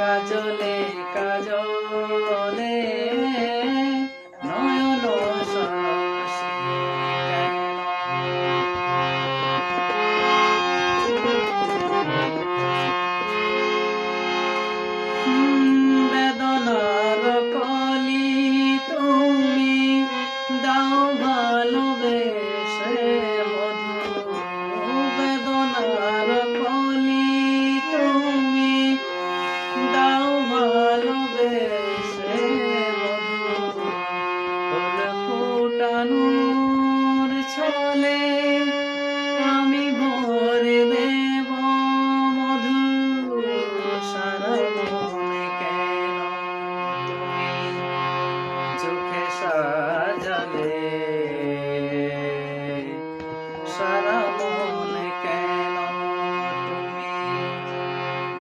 কাজলে কাজলে নয়ন সরসী বেদনার কলি তুমি দাও ভালোবেসে মধু বেদনার কলি তুমি দাও ভালোবেসে মধু ফুল ফুটানোর ছলে আমি ভরে দেব মধু সারা মনে কেন তুমি চোখে সাজালে সারা